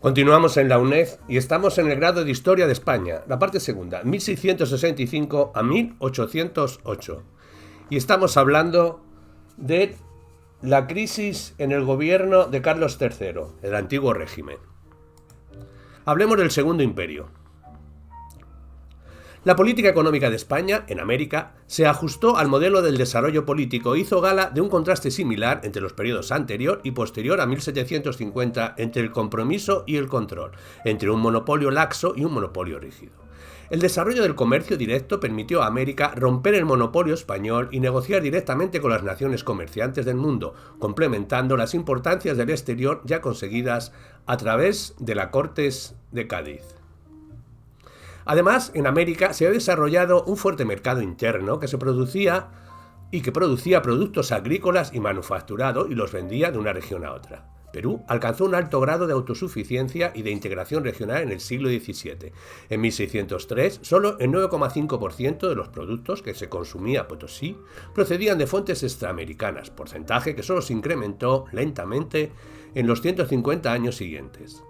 Continuamos en la UNED y estamos en el grado de Historia de España, la parte segunda, 1665 a 1808. Y estamos hablando de la crisis en el gobierno de Carlos III, el antiguo régimen. Hablemos del Segundo Imperio. La política económica de España, en América, se ajustó al modelo del desarrollo político e hizo gala de un contraste similar entre los periodos anterior y posterior a 1750 entre el compromiso y el control, entre un monopolio laxo y un monopolio rígido. El desarrollo del comercio directo permitió a América romper el monopolio español y negociar directamente con las naciones comerciantes del mundo, complementando las importancias del exterior ya conseguidas a través de las Cortes de Cádiz. Además, en América se ha desarrollado un fuerte mercado interno que producía productos agrícolas y manufacturados y los vendía de una región a otra. Perú alcanzó un alto grado de autosuficiencia y de integración regional en el siglo XVII. En 1603, solo el 9,5% de los productos que se consumía en Potosí procedían de fuentes extraamericanas, porcentaje que solo se incrementó lentamente en los 150 años siguientes.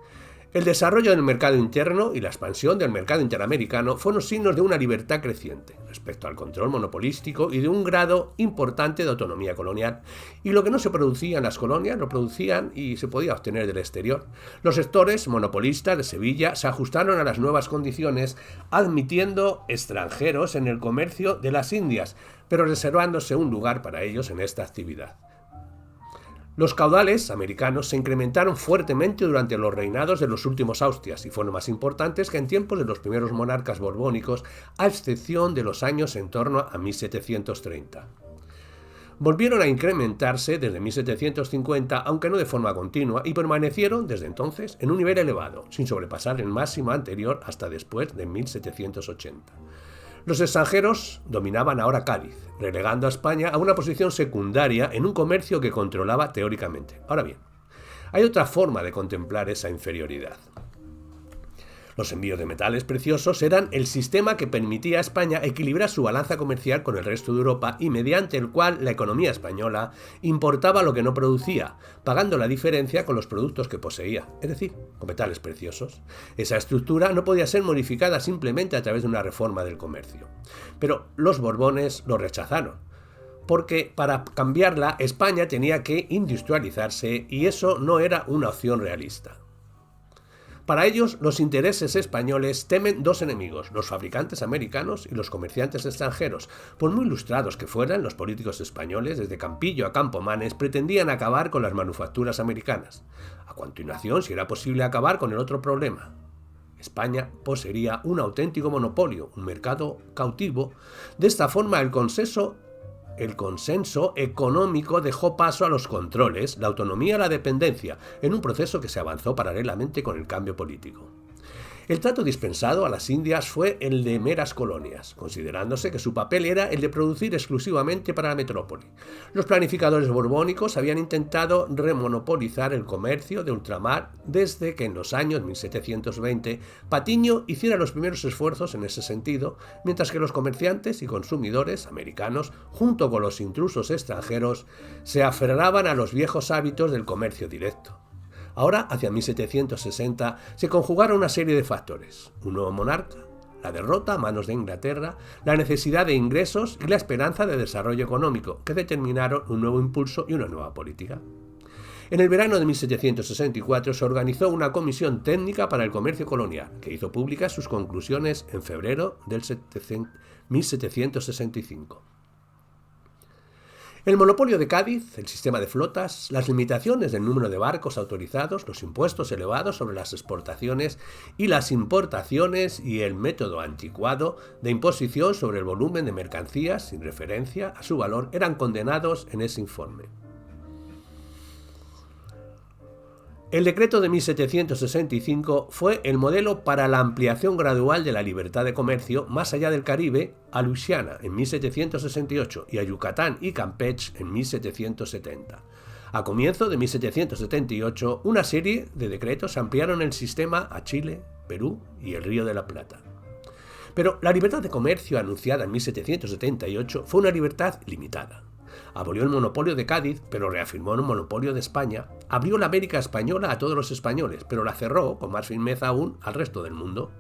El desarrollo del mercado interno y la expansión del mercado interamericano fueron signos de una libertad creciente respecto al control monopolístico y de un grado importante de autonomía colonial. Y lo que no se producía en las colonias lo producían y se podía obtener del exterior. Los sectores monopolistas de Sevilla se ajustaron a las nuevas condiciones, admitiendo extranjeros en el comercio de las Indias, pero reservándose un lugar para ellos en esta actividad. Los caudales americanos se incrementaron fuertemente durante los reinados de los últimos Austrias y fueron más importantes que en tiempos de los primeros monarcas borbónicos, a excepción de los años en torno a 1730. Volvieron a incrementarse desde 1750, aunque no de forma continua, y permanecieron desde entonces en un nivel elevado, sin sobrepasar el máximo anterior hasta después de 1780. Los extranjeros dominaban ahora Cádiz, relegando a España a una posición secundaria en un comercio que controlaba teóricamente. Ahora bien, hay otra forma de contemplar esa inferioridad. Los envíos de metales preciosos eran el sistema que permitía a España equilibrar su balanza comercial con el resto de Europa y mediante el cual la economía española importaba lo que no producía, pagando la diferencia con los productos que poseía, es decir, con metales preciosos. Esa estructura no podía ser modificada simplemente a través de una reforma del comercio. Pero los Borbones lo rechazaron, porque para cambiarla España tenía que industrializarse y eso no era una opción realista. Para ellos, los intereses españoles temen dos enemigos, los fabricantes americanos y los comerciantes extranjeros. Por muy ilustrados que fueran, los políticos españoles, desde Campillo a Campomanes, pretendían acabar con las manufacturas americanas. A continuación, si era posible acabar con el otro problema. España poseería un auténtico monopolio, un mercado cautivo. De esta forma, el consenso económico dejó paso a los controles, la autonomía y la dependencia, en un proceso que se avanzó paralelamente con el cambio político. El trato dispensado a las Indias fue el de meras colonias, considerándose que su papel era el de producir exclusivamente para la metrópoli. Los planificadores borbónicos habían intentado remonopolizar el comercio de ultramar desde que en los años 1720 Patiño hiciera los primeros esfuerzos en ese sentido, mientras que los comerciantes y consumidores americanos, junto con los intrusos extranjeros, se aferraban a los viejos hábitos del comercio directo. Ahora, hacia 1760, se conjugaron una serie de factores: un nuevo monarca, la derrota a manos de Inglaterra, la necesidad de ingresos y la esperanza de desarrollo económico, que determinaron un nuevo impulso y una nueva política. En el verano de 1764 se organizó una comisión técnica para el comercio colonial, que hizo públicas sus conclusiones en febrero del 1765. El monopolio de Cádiz, el sistema de flotas, las limitaciones del número de barcos autorizados, los impuestos elevados sobre las exportaciones y las importaciones y el método anticuado de imposición sobre el volumen de mercancías sin referencia a su valor eran condenados en ese informe. El decreto de 1765 fue el modelo para la ampliación gradual de la libertad de comercio más allá del Caribe, a Luisiana en 1768 y a Yucatán y Campeche en 1770. A comienzo de 1778, una serie de decretos ampliaron el sistema a Chile, Perú y el Río de la Plata. Pero la libertad de comercio anunciada en 1778 fue una libertad limitada. Abolió el monopolio de Cádiz, pero reafirmó el monopolio de España. Abrió la América española a todos los españoles, pero la cerró, con más firmeza aún, al resto del mundo.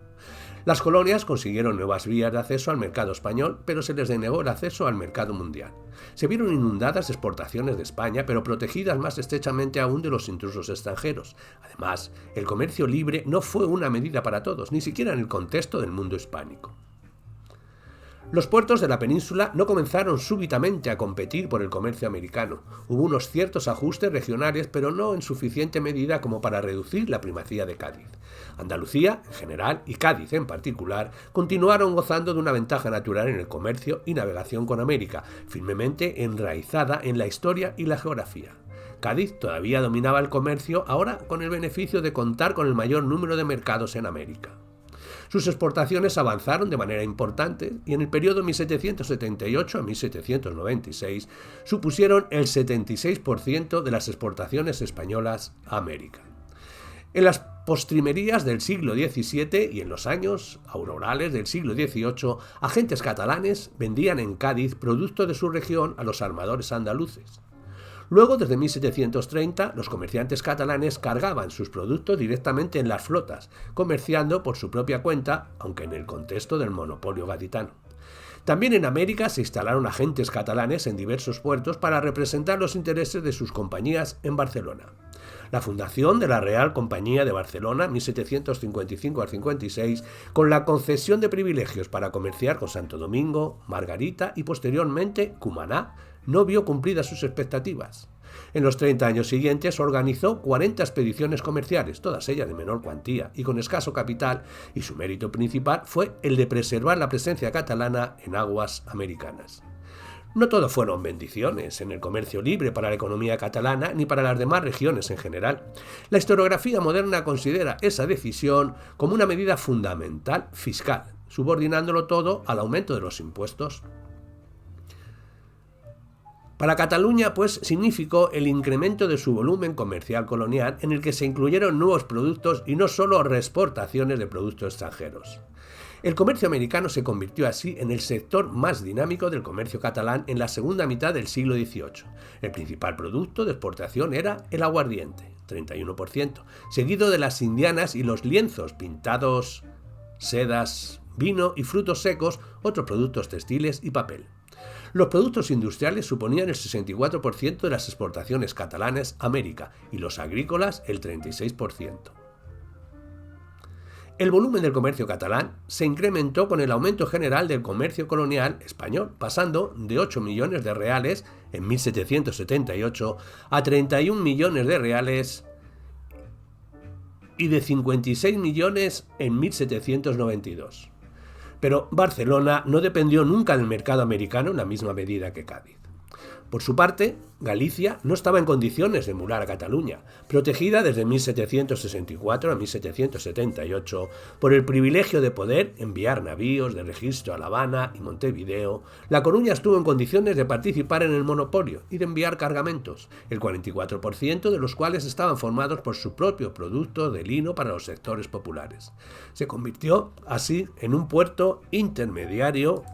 Las colonias consiguieron nuevas vías de acceso al mercado español, pero se les denegó el acceso al mercado mundial. Se vieron inundadas exportaciones de España, pero protegidas más estrechamente aún de los intrusos extranjeros. Además, el comercio libre no fue una medida para todos, ni siquiera en el contexto del mundo hispánico. Los puertos de la península no comenzaron súbitamente a competir por el comercio americano. Hubo unos ciertos ajustes regionales, pero no en suficiente medida como para reducir la primacía de Cádiz. Andalucía, en general, y Cádiz en particular, continuaron gozando de una ventaja natural en el comercio y navegación con América, firmemente enraizada en la historia y la geografía. Cádiz todavía dominaba el comercio, ahora con el beneficio de contar con el mayor número de mercados en América. Sus exportaciones avanzaron de manera importante y en el periodo 1778 a 1796 supusieron el 76% de las exportaciones españolas a América. En las postrimerías del siglo XVII y en los años aurorales del siglo XVIII, agentes catalanes vendían en Cádiz productos de su región a los armadores andaluces. Luego, desde 1730, los comerciantes catalanes cargaban sus productos directamente en las flotas, comerciando por su propia cuenta, aunque en el contexto del monopolio gaditano. También en América se instalaron agentes catalanes en diversos puertos para representar los intereses de sus compañías en Barcelona. La fundación de la Real Compañía de Barcelona, 1755 al 56, con la concesión de privilegios para comerciar con Santo Domingo, Margarita y posteriormente Cumaná, no vio cumplidas sus expectativas. En los 30 años siguientes organizó 40 expediciones comerciales, todas ellas de menor cuantía y con escaso capital, y su mérito principal fue el de preservar la presencia catalana en aguas americanas. No todo fueron bendiciones en el comercio libre para la economía catalana ni para las demás regiones en general. La historiografía moderna considera esa decisión como una medida fundamental fiscal, subordinándolo todo al aumento de los impuestos. Para Cataluña, pues, significó el incremento de su volumen comercial colonial en el que se incluyeron nuevos productos y no solo reexportaciones de productos extranjeros. El comercio americano se convirtió así en el sector más dinámico del comercio catalán en la segunda mitad del siglo XVIII. El principal producto de exportación era el aguardiente, 31%, seguido de las indianas y los lienzos pintados, sedas, vino y frutos secos, otros productos textiles y papel. Los productos industriales suponían el 64% de las exportaciones catalanas a América y los agrícolas el 36%. El volumen del comercio catalán se incrementó con el aumento general del comercio colonial español, pasando de 8 millones de reales en 1778 a 31 millones de reales y de 56 millones en 1792. Pero Barcelona no dependió nunca del mercado americano en la misma medida que Cádiz. Por su parte, Galicia no estaba en condiciones de emular a Cataluña, protegida desde 1764 a 1778 por el privilegio de poder enviar navíos de registro a La Habana y Montevideo. La Coruña estuvo en condiciones de participar en el monopolio y de enviar cargamentos, el 44% de los cuales estaban formados por su propio producto de lino para los sectores populares. Se convirtió así en un puerto intermediario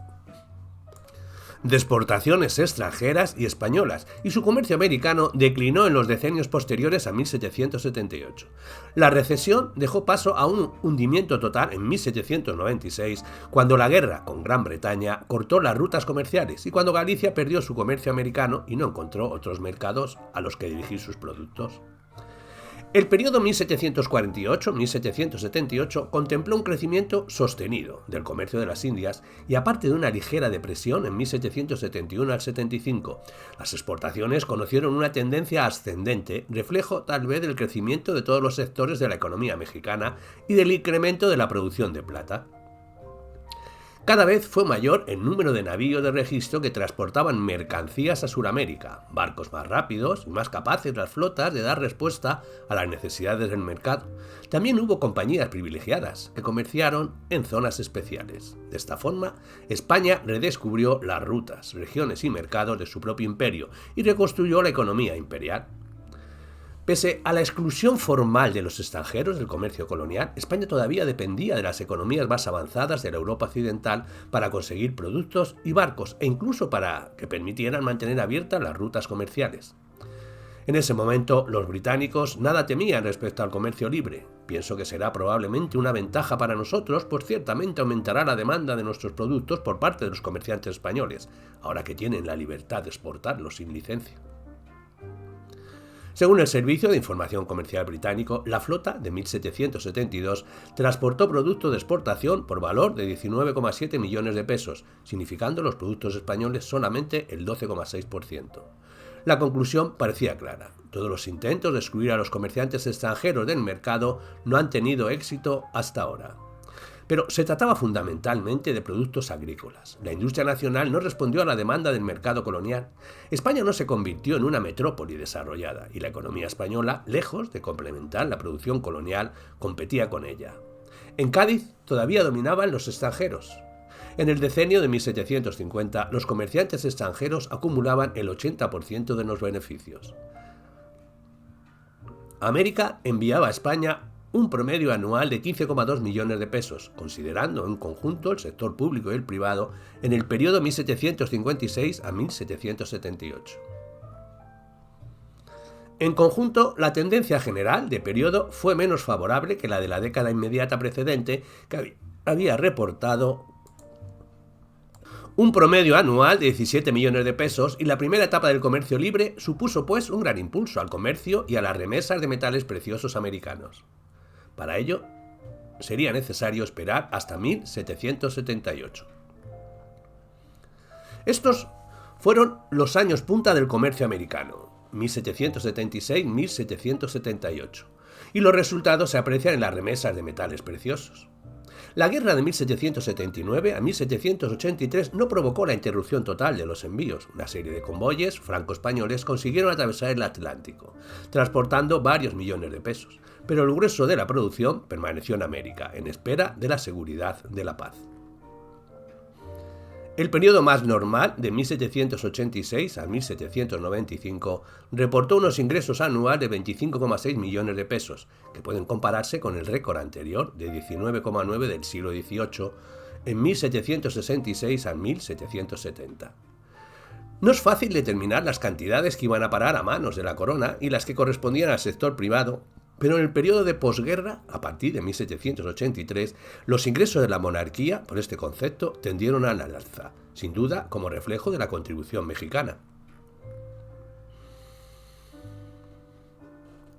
de exportaciones extranjeras y españolas, y su comercio americano declinó en los decenios posteriores a 1778. La recesión dejó paso a un hundimiento total en 1796, cuando la guerra con Gran Bretaña cortó las rutas comerciales y cuando Galicia perdió su comercio americano y no encontró otros mercados a los que dirigir sus productos. El periodo 1748-1778 contempló un crecimiento sostenido del comercio de las Indias y aparte de una ligera depresión en 1771 al 75, las exportaciones conocieron una tendencia ascendente, reflejo tal vez del crecimiento de todos los sectores de la economía mexicana y del incremento de la producción de plata. Cada vez fue mayor el número de navíos de registro que transportaban mercancías a Sudamérica, barcos más rápidos y más capaces las flotas de dar respuesta a las necesidades del mercado. También hubo compañías privilegiadas que comerciaron en zonas especiales. De esta forma, España redescubrió las rutas, regiones y mercados de su propio imperio y reconstruyó la economía imperial. Pese a la exclusión formal de los extranjeros del comercio colonial, España todavía dependía de las economías más avanzadas de la Europa occidental para conseguir productos y barcos, e incluso para que permitieran mantener abiertas las rutas comerciales. En ese momento, los británicos nada temían respecto al comercio libre. Pienso que será probablemente una ventaja para nosotros, pues ciertamente aumentará la demanda de nuestros productos por parte de los comerciantes españoles, ahora que tienen la libertad de exportarlos sin licencia. Según el Servicio de Información Comercial británico, la flota de 1772 transportó productos de exportación por valor de 19,7 millones de pesos, significando los productos españoles solamente el 12,6%. La conclusión parecía clara. Todos los intentos de excluir a los comerciantes extranjeros del mercado no han tenido éxito hasta ahora. Pero se trataba fundamentalmente de productos agrícolas. La industria nacional no respondió a la demanda del mercado colonial. España no se convirtió en una metrópoli desarrollada y la economía española, lejos de complementar la producción colonial, competía con ella. En Cádiz todavía dominaban los extranjeros. En el decenio de 1750, los comerciantes extranjeros acumulaban el 80% de los beneficios. América enviaba a España un promedio anual de 15,2 millones de pesos, considerando en conjunto el sector público y el privado en el periodo 1756 a 1778. En conjunto, la tendencia general de periodo fue menos favorable que la de la década inmediata precedente, que había reportado un promedio anual de 17 millones de pesos, y la primera etapa del comercio libre supuso pues un gran impulso al comercio y a las remesas de metales preciosos americanos. Para ello, sería necesario esperar hasta 1778. Estos fueron los años punta del comercio americano, 1776-1778, y los resultados se aprecian en las remesas de metales preciosos. La guerra de 1779 a 1783 no provocó la interrupción total de los envíos. Una serie de convoyes franco-españoles consiguieron atravesar el Atlántico, transportando varios millones de pesos, pero el grueso de la producción permaneció en América, en espera de la seguridad de la paz. El periodo más normal, de 1786 a 1795, reportó unos ingresos anuales de 25,6 millones de pesos, que pueden compararse con el récord anterior de 19,9 del siglo XVIII, en 1766 a 1770. No es fácil determinar las cantidades que iban a parar a manos de la corona y las que correspondían al sector privado, pero en el periodo de posguerra, a partir de 1783, los ingresos de la monarquía, por este concepto, tendieron al alza, sin duda como reflejo de la contribución mexicana.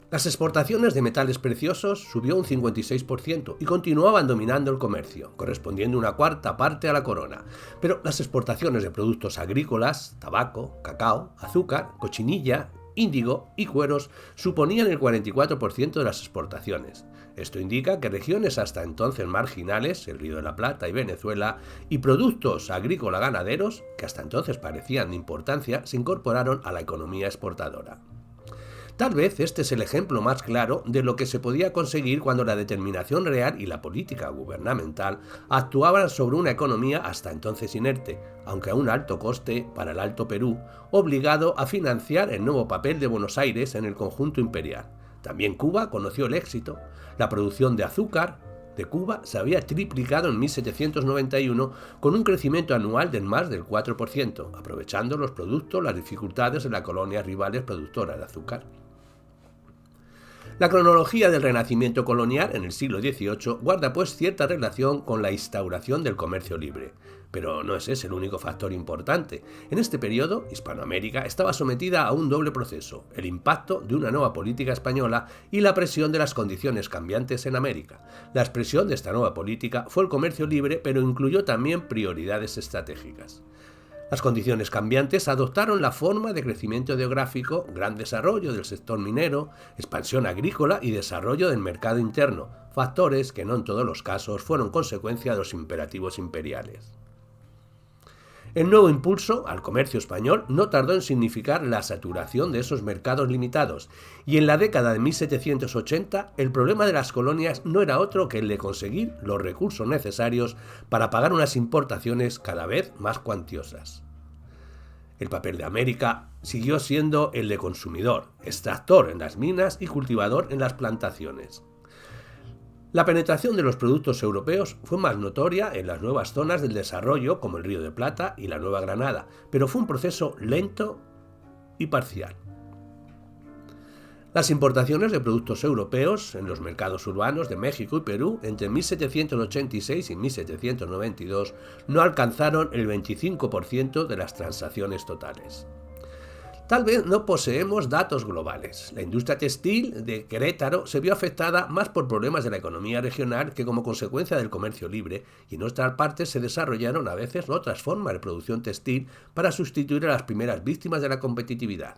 Las exportaciones de metales preciosos subió un 56% y continuaban dominando el comercio, correspondiendo una cuarta parte a la corona. Pero las exportaciones de productos agrícolas, tabaco, cacao, azúcar, cochinilla, índigo y cueros suponían el 44% de las exportaciones. Esto indica que regiones hasta entonces marginales, el Río de la Plata y Venezuela, y productos agrícola-ganaderos, que hasta entonces parecían de importancia, se incorporaron a la economía exportadora. Tal vez este es el ejemplo más claro de lo que se podía conseguir cuando la determinación real y la política gubernamental actuaban sobre una economía hasta entonces inerte, aunque a un alto coste para el Alto Perú, obligado a financiar el nuevo papel de Buenos Aires en el conjunto imperial. También Cuba conoció el éxito. La producción de azúcar de Cuba se había triplicado en 1791 con un crecimiento anual de más del 4%, aprovechando los productos, las dificultades de las colonias rivales productoras de azúcar. La cronología del renacimiento colonial en el siglo XVIII guarda pues cierta relación con la instauración del comercio libre, pero no es ese el único factor importante. En este periodo, Hispanoamérica estaba sometida a un doble proceso: el impacto de una nueva política española y la presión de las condiciones cambiantes en América. La expresión de esta nueva política fue el comercio libre, pero incluyó también prioridades estratégicas. Las condiciones cambiantes adoptaron la forma de crecimiento geográfico, gran desarrollo del sector minero, expansión agrícola y desarrollo del mercado interno, factores que no en todos los casos fueron consecuencia de los imperativos imperiales. El nuevo impulso al comercio español no tardó en significar la saturación de esos mercados limitados, y en la década de 1780 el problema de las colonias no era otro que el de conseguir los recursos necesarios para pagar unas importaciones cada vez más cuantiosas. El papel de América siguió siendo el de consumidor, extractor en las minas y cultivador en las plantaciones. La penetración de los productos europeos fue más notoria en las nuevas zonas del desarrollo como el Río de Plata y la Nueva Granada, pero fue un proceso lento y parcial. Las importaciones de productos europeos en los mercados urbanos de México y Perú entre 1786 y 1792 no alcanzaron el 25% de las transacciones totales. Tal vez no poseemos datos globales. La industria textil de Querétaro se vio afectada más por problemas de la economía regional que como consecuencia del comercio libre, y en otras partes se desarrollaron a veces otras formas de producción textil para sustituir a las primeras víctimas de la competitividad.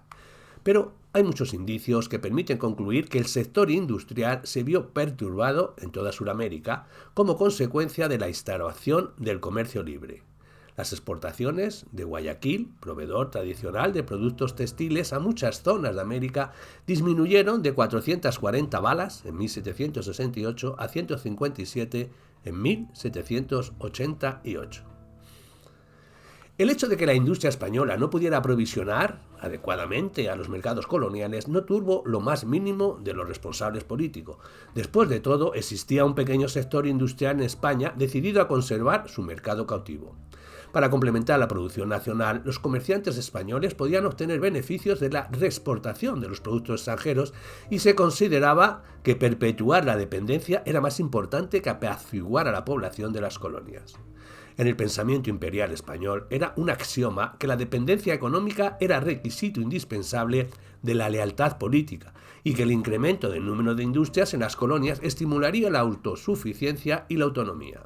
Pero hay muchos indicios que permiten concluir que el sector industrial se vio perturbado en toda Sudamérica como consecuencia de la instauración del comercio libre. Las exportaciones de Guayaquil, proveedor tradicional de productos textiles a muchas zonas de América, disminuyeron de 440 balas en 1768 a 157 en 1788. El hecho de que la industria española no pudiera aprovisionar adecuadamente a los mercados coloniales no tuvo lo más mínimo de los responsables políticos. Después de todo, existía un pequeño sector industrial en España decidido a conservar su mercado cautivo. Para complementar la producción nacional, los comerciantes españoles podían obtener beneficios de la reexportación de los productos extranjeros y se consideraba que perpetuar la dependencia era más importante que apaciguar a la población de las colonias. En el pensamiento imperial español era un axioma que la dependencia económica era requisito indispensable de la lealtad política y que el incremento del número de industrias en las colonias estimularía la autosuficiencia y la autonomía.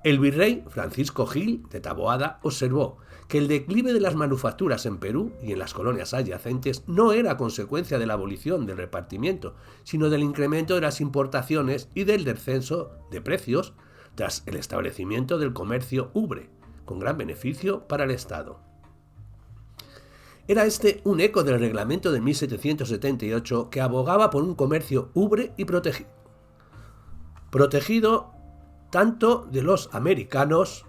El virrey Francisco Gil de Taboada observó que el declive de las manufacturas en Perú y en las colonias adyacentes no era consecuencia de la abolición del repartimiento, sino del incremento de las importaciones y del descenso de precios tras el establecimiento del comercio ubre, con gran beneficio para el Estado. Era este un eco del reglamento de 1778 que abogaba por un comercio ubre y protegido tanto de los americanos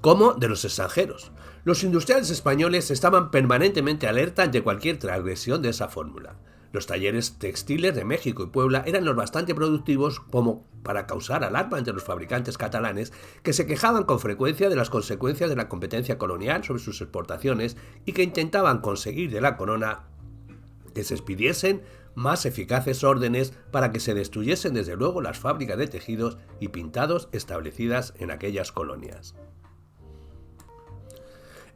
como de los extranjeros. Los industriales españoles estaban permanentemente alerta ante cualquier transgresión de esa fórmula. Los talleres textiles de México y Puebla eran lo bastante productivos como para causar alarma entre los fabricantes catalanes que se quejaban con frecuencia de las consecuencias de la competencia colonial sobre sus exportaciones y que intentaban conseguir de la corona que se expidiesen más eficaces órdenes para que se destruyesen desde luego las fábricas de tejidos y pintados establecidas en aquellas colonias.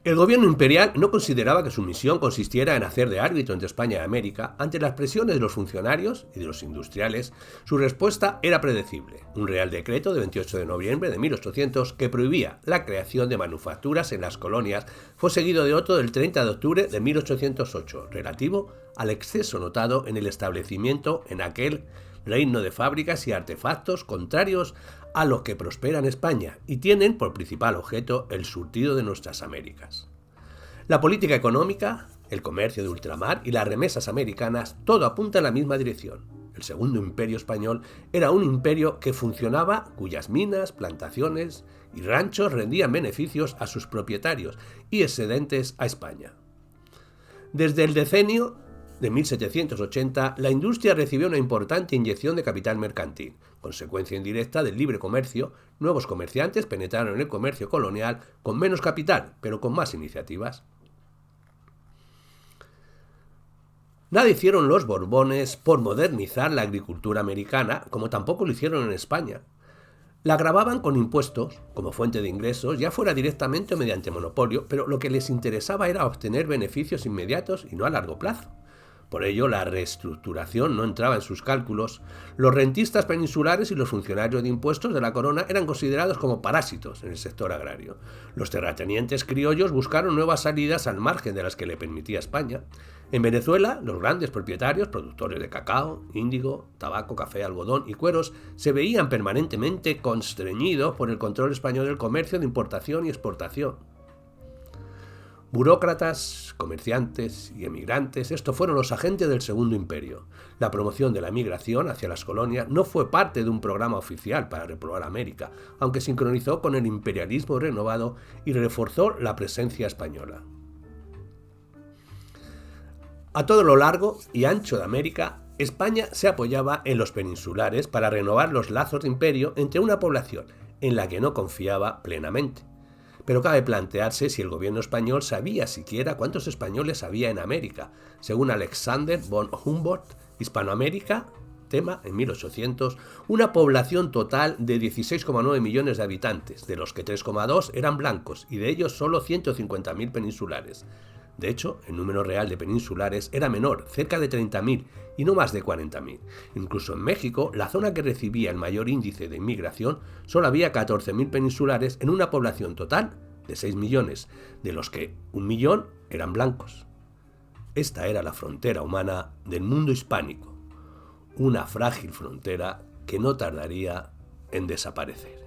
El gobierno imperial no consideraba que su misión consistiera en hacer de árbitro entre España y América. Ante las presiones de los funcionarios y de los industriales, su respuesta era predecible. Un real decreto de 28 de noviembre de 1800 que prohibía la creación de manufacturas en las colonias fue seguido de otro del 30 de octubre de 1808, relativo al exceso notado en el establecimiento en aquel reino de fábricas y artefactos contrarios a los que prospera en España y tienen por principal objeto el surtido de nuestras Américas. La política económica, el comercio de ultramar y las remesas americanas, todo apunta en la misma dirección. El Segundo Imperio Español era un imperio que funcionaba, cuyas minas, plantaciones y ranchos rendían beneficios a sus propietarios y excedentes a España. Desde el decenio de 1780, la industria recibió una importante inyección de capital mercantil. Consecuencia indirecta del libre comercio, nuevos comerciantes penetraron en el comercio colonial con menos capital, pero con más iniciativas. Nada hicieron los Borbones por modernizar la agricultura americana, como tampoco lo hicieron en España. La gravaban con impuestos, como fuente de ingresos, ya fuera directamente o mediante monopolio, pero lo que les interesaba era obtener beneficios inmediatos y no a largo plazo. Por ello, la reestructuración no entraba en sus cálculos. Los rentistas peninsulares y los funcionarios de impuestos de la corona eran considerados como parásitos en el sector agrario. Los terratenientes criollos buscaron nuevas salidas al margen de las que le permitía España. En Venezuela, los grandes propietarios, productores de cacao, índigo, tabaco, café, algodón y cueros, se veían permanentemente constreñidos por el control español del comercio de importación y exportación. Burócratas, comerciantes y emigrantes, estos fueron los agentes del Segundo Imperio. La promoción de la migración hacia las colonias no fue parte de un programa oficial para repoblar América, aunque sincronizó con el imperialismo renovado y reforzó la presencia española. A todo lo largo y ancho de América, España se apoyaba en los peninsulares para renovar los lazos de imperio entre una población en la que no confiaba plenamente. Pero cabe plantearse si el gobierno español sabía siquiera cuántos españoles había en América. Según Alexander von Humboldt, Hispanoamérica, tema en 1800, una población total de 16,9 millones de habitantes, de los que 3,2 eran blancos y de ellos solo 150.000 peninsulares. De hecho, el número real de peninsulares era menor, cerca de 30.000 y no más de 40.000. Incluso en México, la zona que recibía el mayor índice de inmigración, solo había 14.000 peninsulares en una población total de 6 millones, de los que 1 millón eran blancos. Esta era la frontera humana del mundo hispánico, una frágil frontera que no tardaría en desaparecer.